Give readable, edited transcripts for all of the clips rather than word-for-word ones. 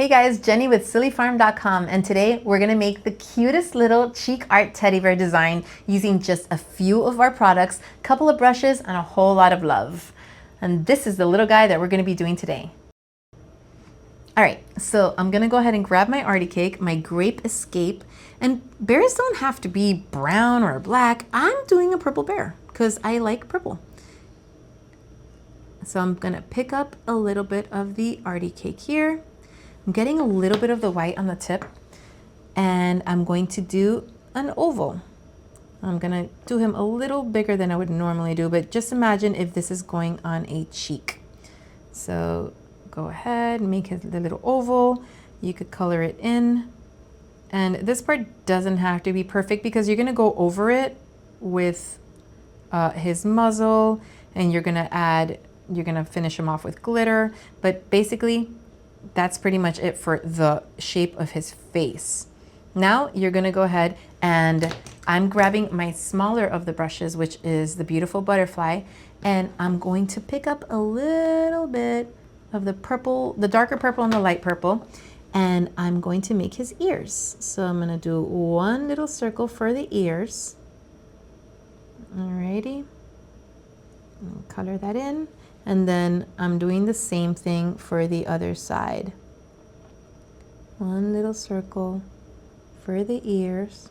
Hey guys, Jenny with sillyfarm.com, and today we're gonna make the cutest little cheek art teddy bear design using just a few of our products, a couple of brushes, and a whole lot of love. And this is the little guy that we're gonna be doing today. All right, so I'm gonna go ahead and grab my Artie cake, my Grape Escape, and bears don't have to be brown or black. I'm doing a purple bear because I like purple. So I'm gonna pick up a little bit of the Artie cake here. I'm getting a little bit of the white on the tip, and I'm going to do an oval. I'm gonna do him a little bigger than I would normally do, but just imagine if this is going on a cheek. So go ahead and make the little oval. You could color it in. And this part doesn't have to be perfect because you're gonna go over it with his muzzle, and you're gonna finish him off with glitter. But basically, that's pretty much it for the shape of his face. Now you're gonna go ahead, and I'm grabbing my smaller of the brushes, which is the Beautiful Butterfly, and I'm going to pick up a little bit of the purple, the darker purple and the light purple, and I'm going to make his ears. So I'm gonna do one little circle for the ears. Alrighty, I'll color that in. And then I'm doing the same thing for the other side. One little circle for the ears.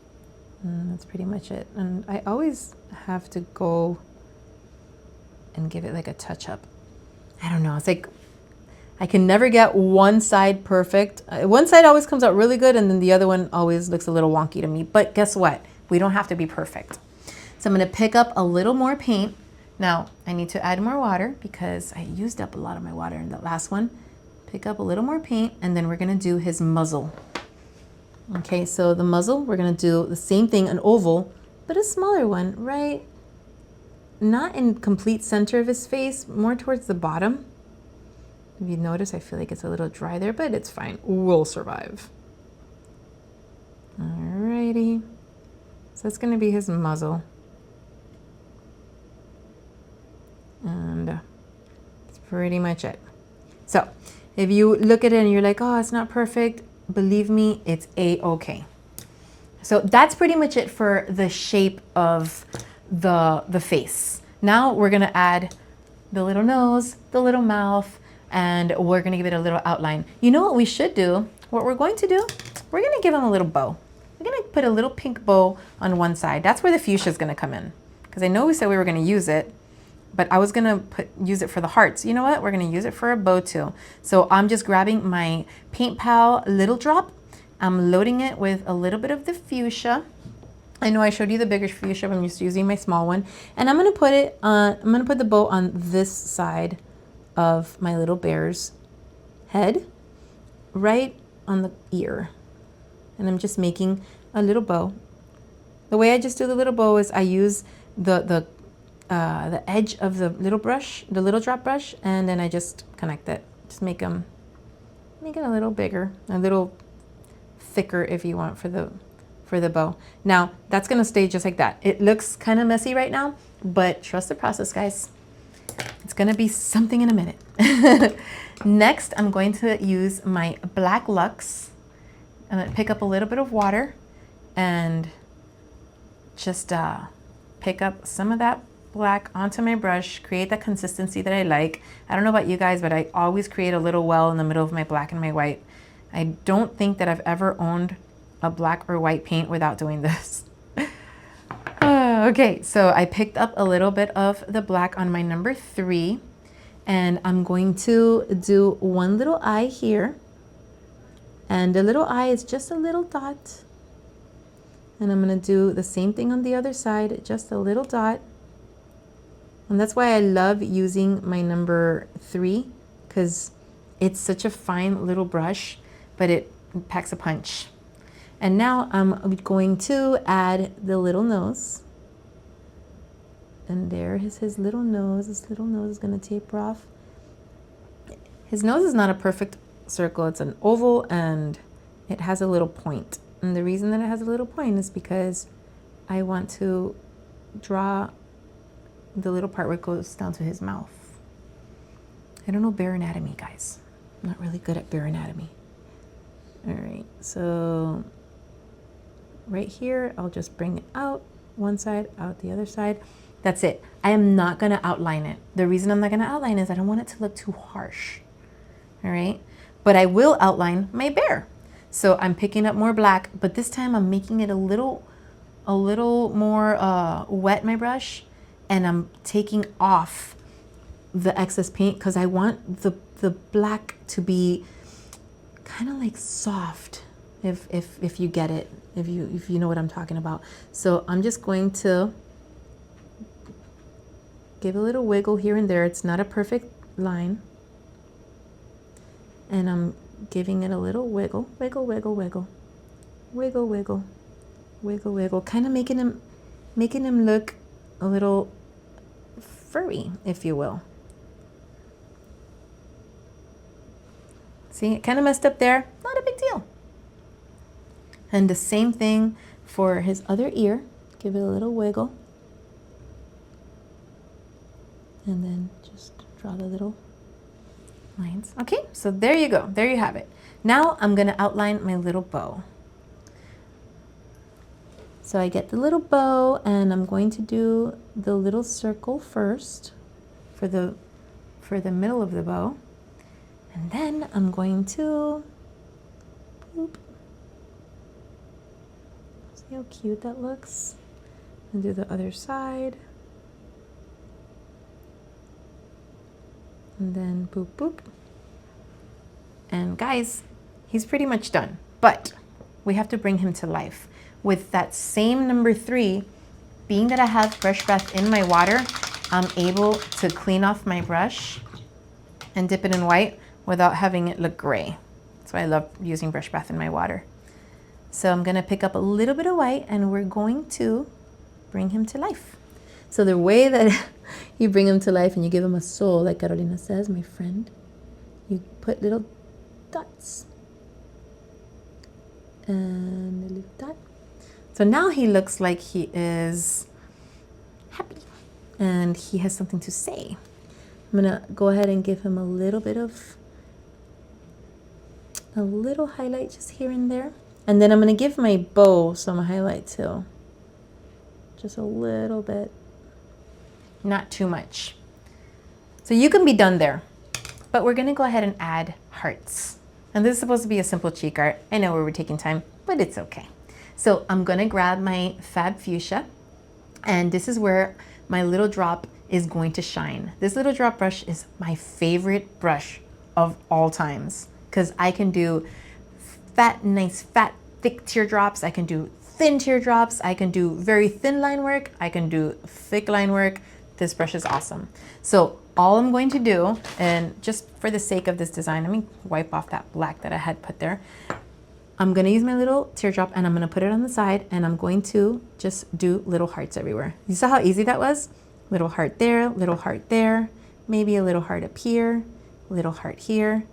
And that's pretty much it. And I always have to go and give it like a touch up. I don't know, it's like I can never get one side perfect. One side always comes out really good, and then the other one always looks a little wonky to me. But guess what? We don't have to be perfect. So I'm gonna pick up a little more paint. Now, I need to add more water because I used up a lot of my water in that last one. Pick up a little more paint, and then we're gonna do his muzzle. Okay, so the muzzle, we're gonna do the same thing, an oval, but a smaller one, right? Not in complete center of his face, more towards the bottom. If you notice, I feel like it's a little dry there, but it's fine, we'll survive. Alrighty, so that's gonna be his muzzle. And that's pretty much it. So if you look at it and you're like, oh, it's not perfect, believe me, it's a-okay. So that's pretty much it for the shape of the face. Now we're gonna add the little nose, the little mouth, and we're gonna give it a little outline. You know what we should do? What we're going to do, we're gonna give him a little bow. We're gonna put a little pink bow on one side. That's where the fuchsia is gonna come in. Because I know we said we were gonna use it, but I was gonna use it for the hearts. You know what? We're gonna use it for a bow too. So I'm just grabbing my Paint Pal Little Drop. I'm loading it with a little bit of the fuchsia. I know I showed you the bigger fuchsia, but I'm just using my small one. And I'm gonna put it on, I'm gonna put the bow on this side of my little bear's head, right on the ear. And I'm just making a little bow. The way I just do the little bow is I use the edge of the little brush, the little drop brush, and then I just connect it. Just make it a little bigger, a little thicker if you want for the bow. Now that's gonna stay just like that. It looks kind of messy right now, but trust the process, guys. It's gonna be something in a minute. Next, I'm going to use my Black Luxe. I'm gonna pick up a little bit of water and just pick up some of that black onto my brush, create the consistency that I like. I don't know about you guys, but I always create a little well in the middle of my black and my white. I don't think that I've ever owned a black or white paint without doing this. Okay, so I picked up a little bit of the black on my number 3, and I'm going to do one little eye here. And the little eye is just a little dot. And I'm gonna do the same thing on the other side, just a little dot. And that's why I love using my number 3, because it's such a fine little brush, but it packs a punch. And now I'm going to add the little nose. And there is his little nose. His little nose is gonna taper off. His nose is not a perfect circle, it's an oval, and it has a little point. And the reason that it has a little point is because I want to draw the little part where it goes down to his mouth. I don't know bear anatomy, guys. I'm not really good at bear anatomy. All right, so right here, I'll just bring it out one side, out the other side. That's it. I am not gonna outline it. The reason I'm not gonna outline is I don't want it to look too harsh, all right? But I will outline my bear. So I'm picking up more black, but this time I'm making it a little more wet, my brush, and I'm taking off the excess paint because I want the black to be kind of like soft, if you get it, if you know what I'm talking about. So I'm just going to give a little wiggle here and there. It's not a perfect line, and I'm giving it a little wiggle, wiggle, wiggle, wiggle, wiggle, wiggle, wiggle, wiggle, kind of making him look a little furry, if you will. See, it kind of messed up there. Not a big deal. And the same thing for his other ear. Give it a little wiggle. And then just draw the little lines. Okay, so there you go. There you have it. Now I'm going to outline my little bow. So I get the little bow, and I'm going to do the little circle first for the middle of the bow. And then I'm going to, boop. See how cute that looks? And do the other side. And then boop, boop. And guys, he's pretty much done. But we have to bring him to life. With that same number 3, being that I have brush bath in my water, I'm able to clean off my brush and dip it in white without having it look gray. That's why I love using brush bath in my water. So I'm gonna pick up a little bit of white, and we're going to bring him to life. So the way that you bring him to life and you give him a soul, like Carolina says, my friend, you put little dots. And a little dot. So now he looks like he is happy and he has something to say. I'm gonna go ahead and give him a little bit of a little highlight just here and there. And then I'm gonna give my bow some highlight too. Just a little bit. Not too much. So you can be done there. But we're gonna go ahead and add hearts. And this is supposed to be a simple cheek art. I know we're taking time, but it's okay. So I'm gonna grab my Fab Fuchsia, and this is where my little drop is going to shine. This little drop brush is my favorite brush of all times, because I can do nice, fat, thick teardrops. I can do thin teardrops. I can do very thin line work. I can do thick line work. This brush is awesome. So all I'm going to do, and just for the sake of this design, let me wipe off that black that I had put there. I'm gonna use my little teardrop, and I'm gonna put it on the side, and I'm going to just do little hearts everywhere. You saw how easy that was? Little heart there, maybe a little heart up here, little heart here.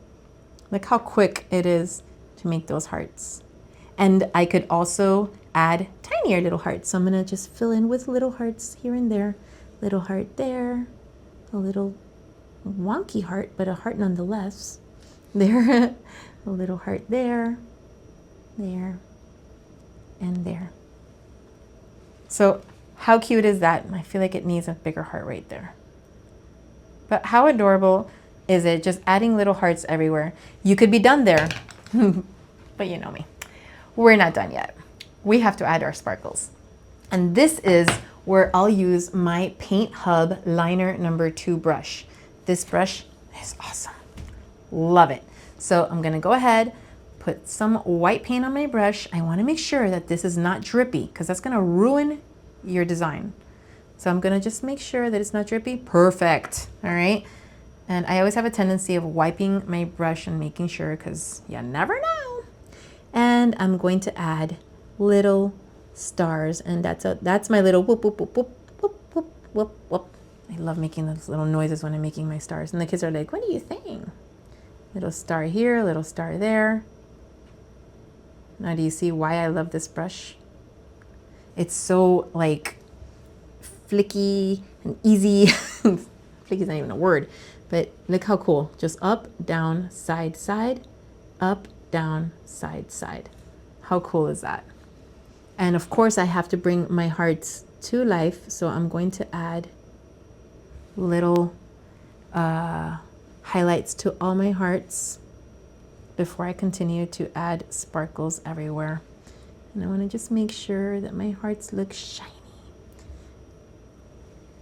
Look how quick it is to make those hearts. And I could also add tinier little hearts. So I'm gonna just fill in with little hearts here and there. Little heart there, a little wonky heart, but a heart nonetheless. There, a little heart there, there, and there. So how cute is that? I feel like it needs a bigger heart right there. But how adorable is it, just adding little hearts everywhere? You could be done there, but you know me. We're not done yet. We have to add our sparkles. And this is where I'll use my Paint Hub Liner number 2 brush. This brush is awesome. Love it. So I'm gonna go ahead, put some white paint on my brush. I wanna make sure that this is not drippy, because that's gonna ruin your design. So I'm gonna just make sure that it's not drippy. Perfect, all right? And I always have a tendency of wiping my brush and making sure, because you never know. And I'm going to add little stars, and that's my little whoop, whoop, whoop, whoop, whoop, whoop, whoop, whoop. I love making those little noises when I'm making my stars. And the kids are like, what are you saying? Little star here, little star there. Now do you see why I love this brush? It's so like flicky and easy. Flicky is not even a word, but look how cool. Just up, down, side, side, up, down, side, side. How cool is that? And of course I have to bring my hearts to life, so I'm going to add little highlights to all my hearts before I continue to add sparkles everywhere. And I want to just make sure that my hearts look shiny.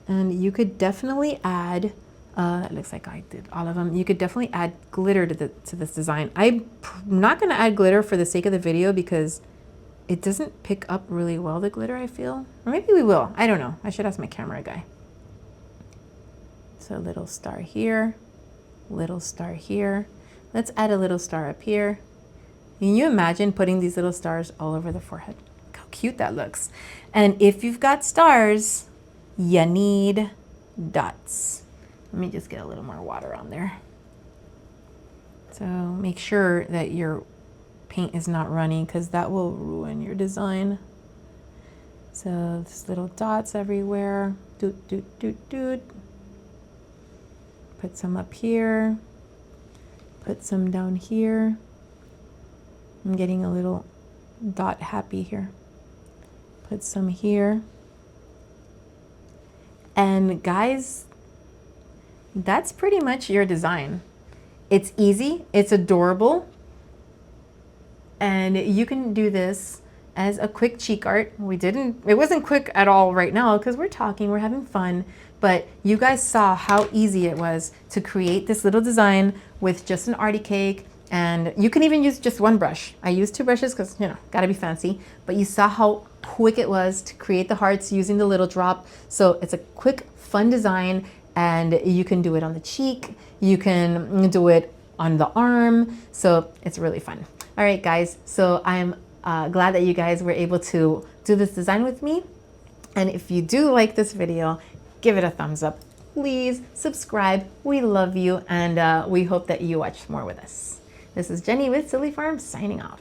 And you could definitely add, it looks like I did all of them. You could definitely add glitter to this design. I'm not going to add glitter for the sake of the video because it doesn't pick up really well, the glitter, I feel. Or maybe we will. I don't know. I should ask my camera guy. So a little star here, little star here. Let's add a little star up here. Can you imagine putting these little stars all over the forehead? Look how cute that looks. And if you've got stars, you need dots. Let me just get a little more water on there. So make sure that your paint is not running because that will ruin your design. So there's little dots everywhere. Doot, doot, doot, doot. Put some up here. Put some down here. I'm getting a little dot happy here. Put some here. And guys, that's pretty much your design. It's easy, it's adorable, and you can do this as a quick cheek art. It wasn't quick at all right now because we're talking, we're having fun, but you guys saw how easy it was to create this little design with just an arty cake. And you can even use just one brush. I used 2 brushes because, you know, gotta be fancy, but you saw how quick it was to create the hearts using the little drop. So it's a quick, fun design, and you can do it on the cheek, you can do it on the arm, so it's really fun. All right, guys, so I'm glad that you guys were able to do this design with me. And if you do like this video, give it a thumbs up. Please subscribe. We love you, and we hope that you watch more with us. This is Jenny with Silly Farm signing off.